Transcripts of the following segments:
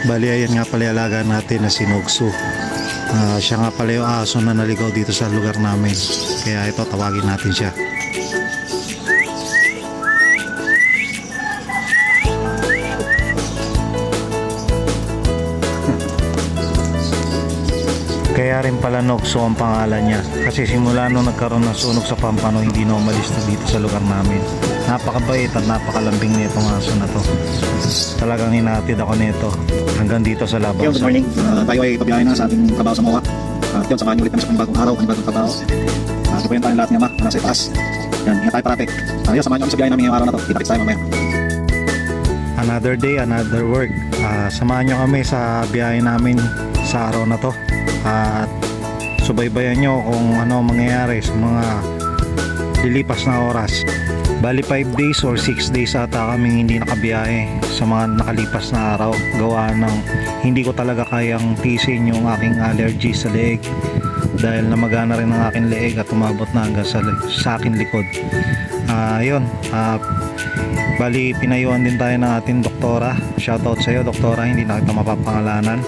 Bali ayan nga pala yung alaga natin na si Nogsu. Siya nga pala yung aso na naligaw dito sa lugar namin. Kaya ito, tawagin natin siya. Kaya rin pala Nogsu ang pangalan niya. Kasi simula nung nagkaroon ng sunog sa Pampano, hindi na umalis na dito sa lugar namin. Napakabait at napakalambing nitong aso na to. Talagang hinatid ako nito hanggang dito sa labas. Good morning. Tayo ay pabiyahe na sa ating trabaho sa MOA. Yun, samahan niyo ulit kami sa panibagong araw, panibagong trabaho. Subayan tayo lahat ng ama, nasa itaas. Yan, ingat tayo parate. Yun, samahan niyo kami sa biyahe namin ngayong araw na to. Kita-kits tayo mamaya. Another day, another work. Samahan niyo kami sa biyahe namin sa araw na to. At subaybayan niyo kung ano mangyayari sa mga lilipas na oras. Bali 5 days or 6 days ata kaming hindi nakabiyahe sa mga nakalipas na araw. Gawa ng hindi ko talaga kayang tiisin yung aking allergy sa leeg. Dahil namagana rin ang aking leeg at umabot na hanggang sa aking likod. Bali pinayuan din tayo ng ating doktora. Shoutout sa iyo doktora, hindi na kita mapapangalanan.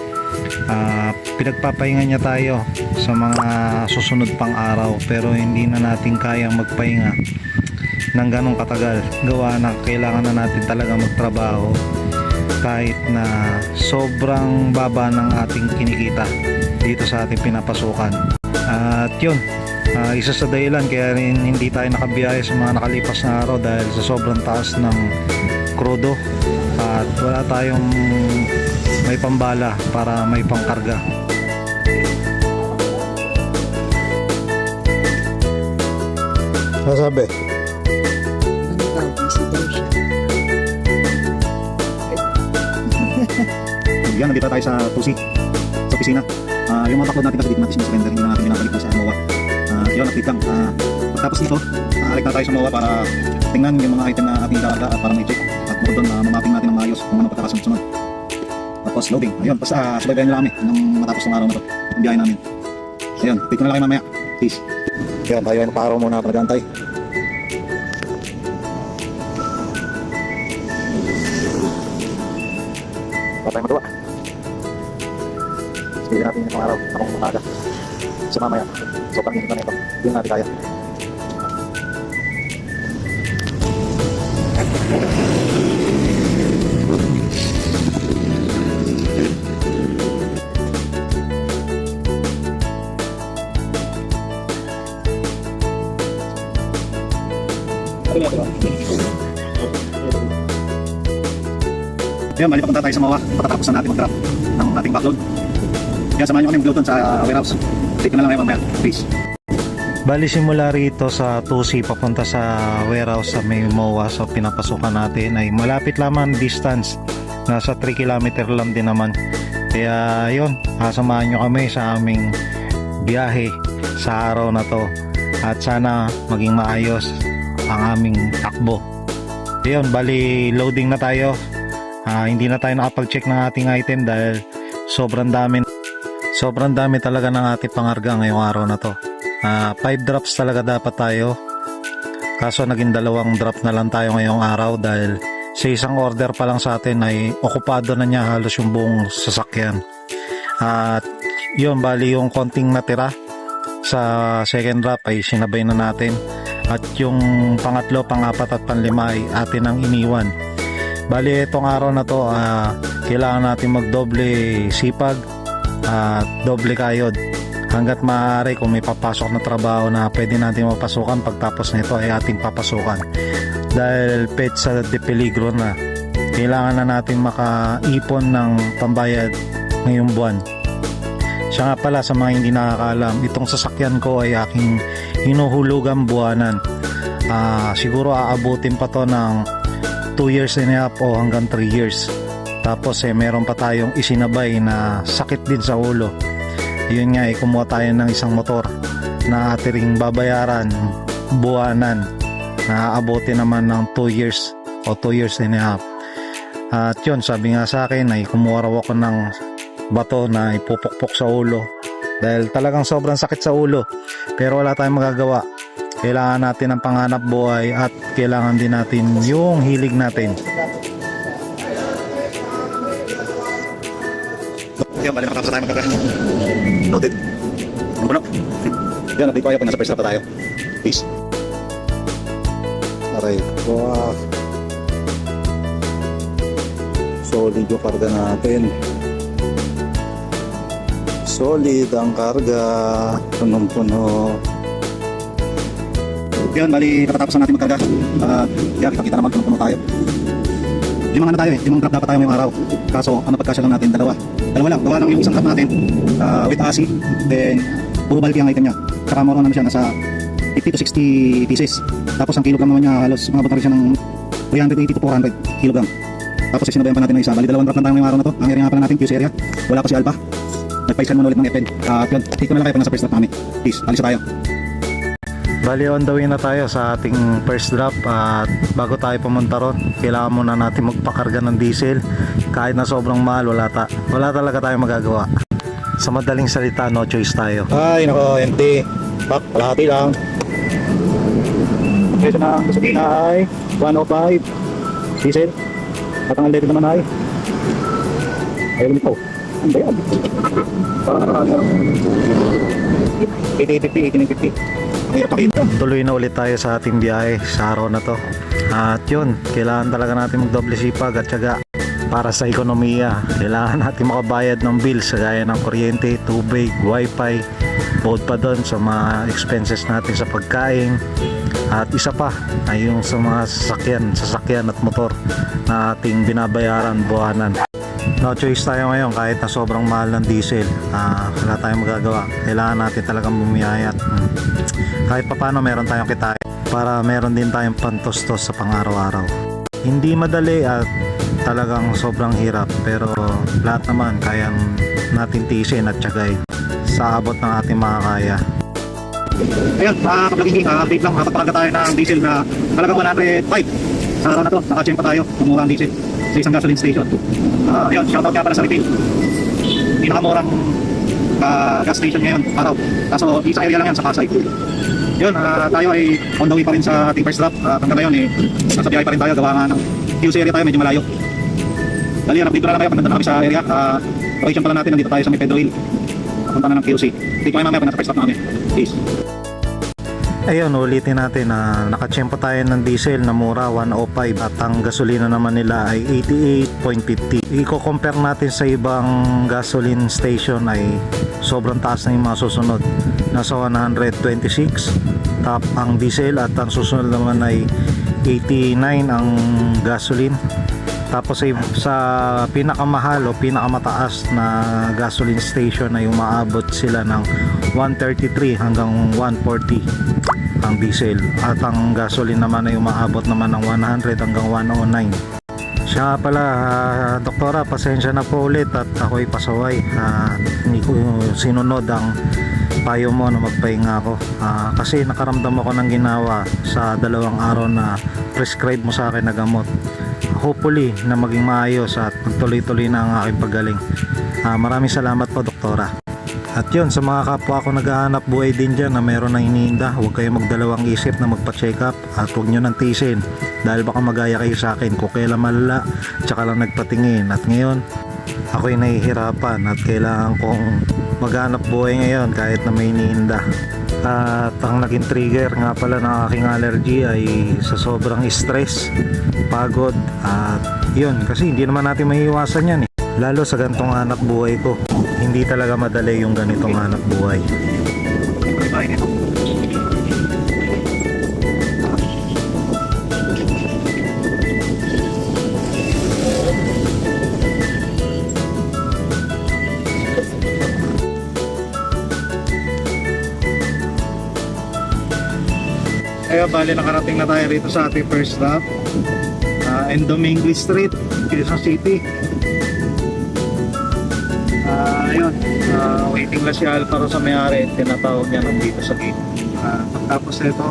Pinagpapahinga niya tayo sa mga susunod pang araw, pero hindi na natin kayang magpahinga ng ganong katagal. Gawa na kailangan na natin talaga magtrabaho kahit na sobrang baba ng ating kinikita dito sa ating pinapasukan. At yun, isa sa dahilan kaya rin hindi tayo nakabiyahe sa mga nakalipas na araw dahil sa sobrang taas ng krudo at wala tayong may pambala para may pangkarga. Sabi? Yan, nandito tayo sa Tusi, sa opisina. Yung mga backload natin kasi dito natin sinusurrender, hindi na natin binabalik sa MOA. Yun, update lang. Pagtapos dito, alik na tayo sa MOA para tingnan yung mga item na ating ilaga at para may check. At bukod doon, mamapping natin ng maayos kung ano pagkakasunod-sunod. Tapos loading. Ayun, basta subaybayan nyo lang kami nang matapos ng araw na to, ang biyahe namin. Ayun, update ko na lang kayo mamaya. Peace. Ayun, tayo ay magpa-araw muna nagantay. Wala tayong magawa. Sige natin itong araw, akong umaga. So mamaya, sobrang init na ito. Hindi natin kaya. Ayan, bali papunta tayo sa MOA. Pagkatapos na natin mag-drop ng ating backload. Ayan, samahan nyo kami mag-load doon sa warehouse. Take na lang kayo mamaya. Peace. Bali simula rito sa Tusi papunta sa warehouse sa may MOA sa pinapasukan natin ay malapit lamang distance. Nasa 3 kilometer lang din naman. Kaya yun, samahan nyo kami sa aming biyahe sa araw na to. At sana maging maayos ang aming takbo. Ayun, bali loading na tayo. Hindi na tayo nakapag-check ng ating item dahil sobrang dami talaga ng ating pangarga ngayong araw na to. 5 drops talaga dapat tayo, kaso naging 2 drop na lang tayo ngayong araw dahil sa isang order pa lang sa atin ay okupado na niya halos yung buong sasakyan. At yun, bali yung konting natira sa second drop ay sinabay na natin, at yung pangatlo, pang-apat at pang-5 ay atin ang iniwan. Bali itong araw na to, kailangan natin magdoble sipag at doble kayod hanggat maaari. Kung may papasok na trabaho na pwede natin mapasukan, pagtapos na ito ay ating papasukan dahil petsa de peligro na. Kailangan na natin makaipon ng pambayad ngayong buwan. Siya nga pala, sa mga hindi nakakaalam, itong sasakyan ko ay aking hinuhulugan buwanan. Siguro aabutin pa to ng 2 years and a half o hanggang 3 years. Tapos meron pa tayong isinabay na sakit din sa ulo. Yun nga, kumuha tayo ng isang motor na ating babayaran buwanan na aabutin naman ng 2 years o 2 years and a half. At yun, sabi nga sa akin ay kumuha raw ako ng bato na ipupukpok sa ulo dahil talagang sobrang sakit sa ulo, pero wala tayong magagawa. Kailangan natin ang panghanap buhay at kailangan din natin yung hilig natin. Yan, bali nakatapos na tayo magkaka. Noted. Ano po na? Yan, update ko kayo pag nasa first lap na tayo. Peace. Aray ko. Solid yung karga natin. Solid ang karga. Punong-puno. Yan, bali kakatapos na natin magkarga. Yan, kita-kita naman punong-puno tayo. Limang ano tayo eh, limang drop dapat tayo ngayong araw. Kaso, ang napagkasya lang natin, dalawa lang, gawa lang yung isang drop natin with ASI, then puro bulky ang item nya. Saka more on ano siya, nasa 50 to 60 pieces. Tapos ang kilogram naman niya, halos umabot na rin siya ng 380 to 400 kilogram. Tapos sinabayan pa natin ng isa, bali dalawang drop lang tayo ngayong araw na to. Ang area nga pala natin, Q area, wala pa si Alpha. Nagpa-scan muna ulit ng FN. Yun, take ko na lang kayo pag nasa first drop namin. Peace, alis na tayo. Bali on the way na tayo sa ating first drop at bago tayo pumunta ron, kailangan muna natin magpakarga ng diesel. Kahit na sobrang mahal, wala talaga tayong magagawa. Sa madaling salita, no choice tayo. Ay, nako, empty. Pak, kalahati lang. Presyo na gasolina ay 105 diesel. At ang unleaded naman ay ayun ito. Ang bayad. 8850, 8950. Tuloy na ulit tayo sa ating biyahe sa araw na to. At yun, kailangan talaga natin magdoble sipag at syaga para sa ekonomiya. Kailangan natin makabayad ng bills gaya ng kuryente, tubig, wifi, bukod pa doon sa mga expenses natin sa pagkain. At isa pa ay yung sa mga sasakyan at motor na ating binabayaran buwanan. No choice tayo ngayon kahit na sobrang mahal ng diesel. Wala tayong magagawa. Kailangan natin talagang bumiyayat. Kahit pa paano meron tayong kitain para meron din tayong pantustos sa pang-araw-araw. Hindi madali at talagang sobrang hirap, pero lahat naman kayang natin tiisin at tiyagay sa abot ng ating makakaya. Ayan, kapag update lang, kapag tayo ng diesel na talagang 105 sa araw na to. Naka-chain pa tayo, kumura ang diesel sa isang gasoline station. Ayun, shoutout nga para sa retail. Pinakamurang gas station ngayon, araw. Kaso isa area lang yan sa Pasay. Yun, tayo ay on the way pa rin sa ating first drop. Hanggang ngayon nasa biyahe pa rin tayo, gawa nga ng QC area tayo, medyo malayo. Dali yan, update ko na lang kayo pag nandun na kami sa area. Location pala natin, nandito tayo sa may Pedro Hill. Papunta na ng QC. Update ko kayo mamaya pag nasa first drop namin. Peace. Ayun, ulitin natin na nakachempo tayo ng diesel na mura 105 at ang gasolina naman nila ay 88.50. I-compare natin sa ibang gasoline station ay sobrang taas na yung mga susunod. Nasa 126 top ang diesel at ang susunod naman ay 89 ang gasoline. Tapos sa pinakamahal o pinakamataas na gasoline station ay umaabot sila ng 133 hanggang 140 ang diesel at ang gasoline naman ay umaabot naman ng 100 hanggang 109. Siya pala, doktora, pasensya na po ulit at ako'y pasaway. Hindi ko sinunod ang payo mo na magpahinga ako kasi nakaramdam ako ng ginawa sa 2 araw na prescribe mo sa akin na gamot. Hopefully na maging maayos at magtuloy-tuloy na ang aking paggaling. Maraming salamat po, doktora. At yun, sa mga kapwa ko naghahanap buhay din dyan na meron na iniinda, huwag kayong magdalawang isip na magpa-check up at huwag nyo nang tiisin dahil baka magaya kayo sa akin kung kailan malala tsaka lang nagpatingin. At ngayon ako'y nahihirapan at kailangan kong maghanap buhay ngayon kahit na may iniinda. At ang naging trigger nga pala ng aking allergy ay sa sobrang stress, pagod at yun, kasi hindi naman natin maiiwasan yan lalo sa ganitong hanap buhay ko. Hindi talaga madali yung ganitong hanap buhay. Ayun, bali nakarating na tayo rito sa ating first stop. Domingue Street, Quezon City. Ayun, waiting na si Alvaro sa may-ari. Tinatawag niya nandito sa gate. Tapos ito,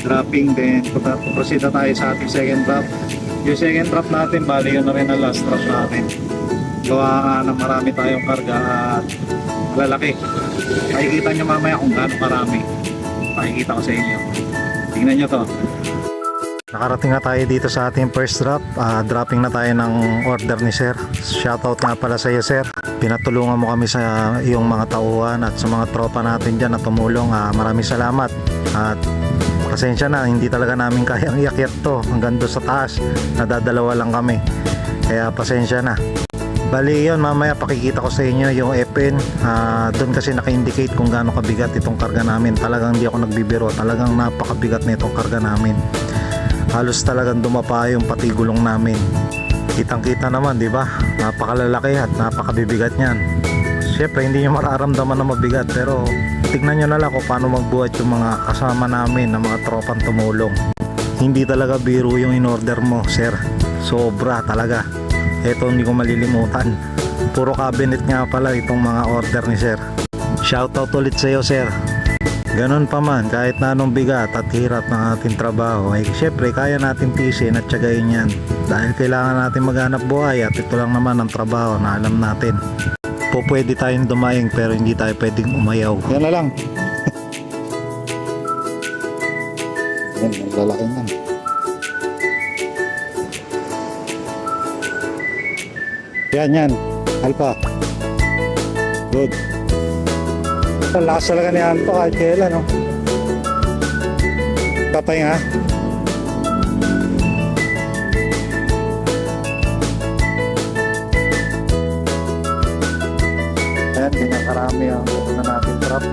dropping, then proceed na tayo sa ating second drop. Yung second drop natin, bali yun na rin ang last drop natin. Gawa na marami tayong karga at lalaki. Makikita nyo mamaya kung gaano karami. Makikita ko sa inyo. Tingnan nyo to. Nakarating na tayo dito sa ating first drop. Dropping na tayo ng order ni Sir. Shoutout nga pala sa iyo, Sir. Pinatulungan mo kami sa iyong mga tauhan at sa mga tropa natin dyan na tumulong. Maraming salamat. At pasensya na, hindi talaga namin kayang iakyat to hanggang doon sa taas. Nadadalawa lang kami. Kaya pasensya na. Bali yun, mamaya pakikita ko sa inyo yung FN. Doon kasi naka-indicate kung gaano kabigat itong karga namin. Talagang hindi ako nagbibiro. Talagang napakabigat na itong karga namin. Halos talagang dumapa yung pati gulong namin. Kitang-kita naman, di ba? Napakalalaki at napakabibigat niyan. Siyempre, hindi nyo mararamdaman na mabigat, pero tignan nyo na lang kung paano magbuhat yung mga kasama namin na mga tropang tumulong. Hindi talaga biro yung in-order mo, Sir. Sobra talaga. Ito hindi ko malilimutan. Puro cabinet nga pala itong mga order ni Sir. Shoutout ulit sa iyo, Sir. Ganon pa man, kahit na anong bigat at hirap ng ating trabaho, ay syempre kaya natin tiisin at tiyagain yan. Dahil kailangan natin maghanap buhay at ito lang naman ang trabaho na alam natin. Pwede tayong dumayeng pero hindi tayo pwedeng umayaw. Yan na lang. Yan, lalaki yan. Yan. Alpha. Good. Ang lakas talaga ni Anto kahit kailan, no? Kapay nga. Ayan, ganyan karami ang na natin trap.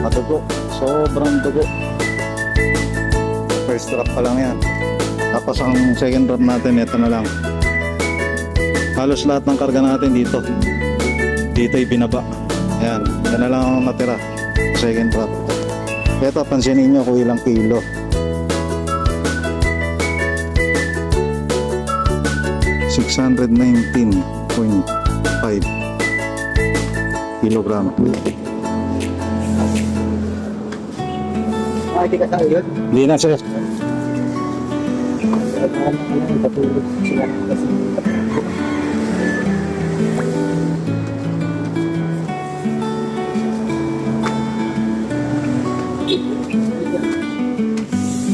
Madugo. Sobrang dugo. First trap pa lang yan. Tapos ang second trap natin, ito na lang. Halos lahat ng karga natin dito. Dito ibinaba. Ayan, yan na lang ang natira. Second drop. Ito, pansinin nyo kung ilang kilo. 619.5 kilogram. Hindi ka sa yun? Hindi na, sir.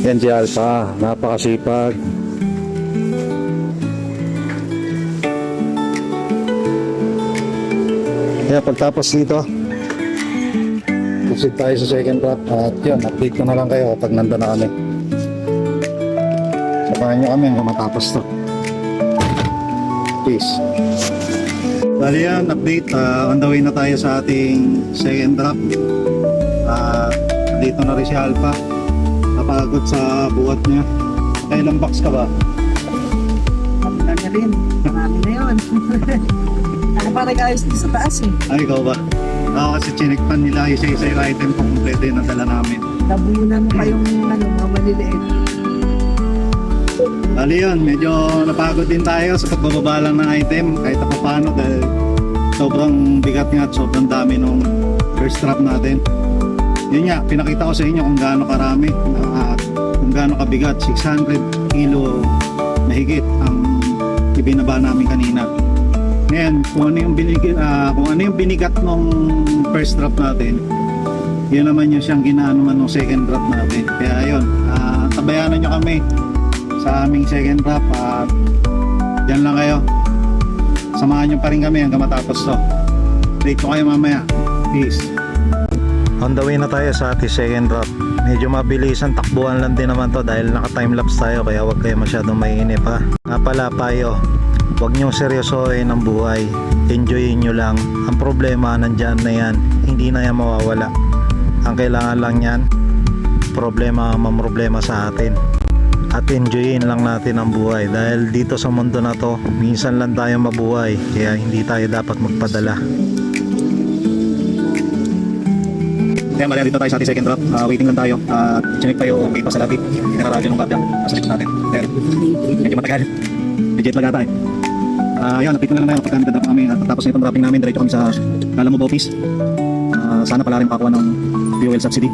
Yan si Alpha, napakasipag. Kaya pagtapos dito, proceed tayo sa second drop. At yun, update ko na lang kayo kapag nandun na kami. Samahan nyo kami hanggang matapos to. Peace. Bali yan, update. On the way na tayo sa ating second drop. Dito na rin si Alpha. Napagod sa buhat niya. Kailang box ka ba? Marami na rin. Marami na yun. Ako pa nag-ayos dito sa taas eh. Ay, ikaw ba? Ako kasi chinikpan nila isa-isa yung item kung kompleto yung nadala namin. Nabunan mo pa yung mga maliliit. Bali yun, medyo napagod din tayo sa pagbababa lang ng item kahit pa paano dahil sobrang bigat nga at sobrang dami nung first drop natin. Yun nga, pinakita ko sa inyo kung gaano karami at kung gaano kabigat. 600 kilo na higit ang ibinaba namin kanina. Ngayon, kung ano yung binigat nung first drop natin, yun naman yung siyang ginaano man nung second drop natin. Kaya yun, tabayanan nyo kami sa aming second drop at dyan lang kayo. Samahan nyo pa rin kami hanggang matapos to. Update ko kayo mamaya. Peace. On the way na tayo sa ating second drop. Medyo mabilis ang takbuhan lang din naman to dahil naka timelapse tayo kaya wag kayo masyadong mainip ha. Nga pala payo, wag nyong seryosohin ang buhay. Enjoyin nyo lang. Ang problema nandyan na yan. Hindi na yan mawawala. Ang kailangan lang yan, mamroblema sa atin. At enjoyin lang natin ang buhay dahil dito sa mundo na to, minsan lang tayo mabuhay kaya hindi tayo dapat magpadala. Kaya mali dito tayo sa ating second drop. Waiting lang tayo. Chinik pa yung gate pa sa labi. Pinaka-radio ng kabya. Nasa likod natin. Pero medyo matagal. Legit lang ata eh. Yun, update ko na lang tayo kapag nagdadrop kami. At tapos na itong dropping namin, diretso kami sa Calamo office. Sana pala rin makakuha ng fuel subsidy.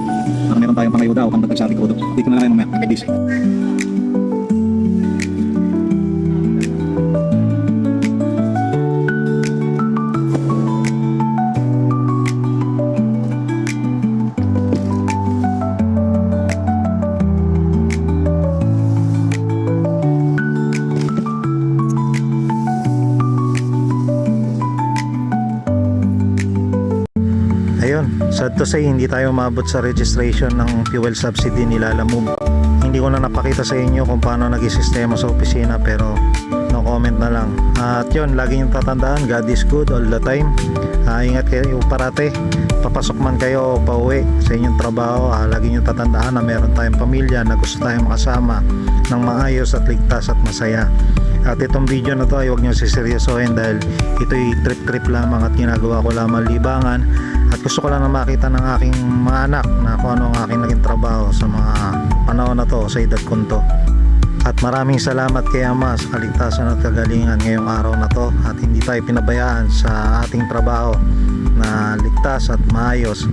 Para meron tayong pangayuda o pangdagdag sa ating kodo. Update ko na lang tayo mamaya. Peace. yun, sad to say hindi tayo umabot sa registration ng fuel subsidy ni Lalamove. Hindi ko na napakita sa inyo kung paano nag-sistema sa opisina, pero no comment na lang. At yun, lagi nyo tatandaan, God is good all the time. Ingat kayo parate, papasok man kayo o pauwi sa inyong trabaho. Lagi nyo tatandaan na meron tayong pamilya na gusto tayong makasama ng maayos at ligtas at masaya. At itong video na to ay huwag nyo siseryosohin dahil ito'y trip-trip lamang at ginagawa ko lamang libangan. At gusto ko lang na makita ng aking mga anak na kung ano ang aking naging trabaho sa mga panahon na to sa edad ko to. At maraming salamat kay Ama sa kaligtasan at kagalingan ngayong araw na to, at hindi tayo pinabayaan sa ating trabaho na ligtas at maayos.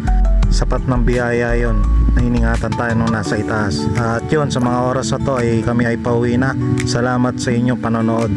Sapat ng biyaya yon na iningatan tayo nung nasa itaas. At yun, sa mga oras na to ay kami ay pauwi na. Salamat sa inyong panonood.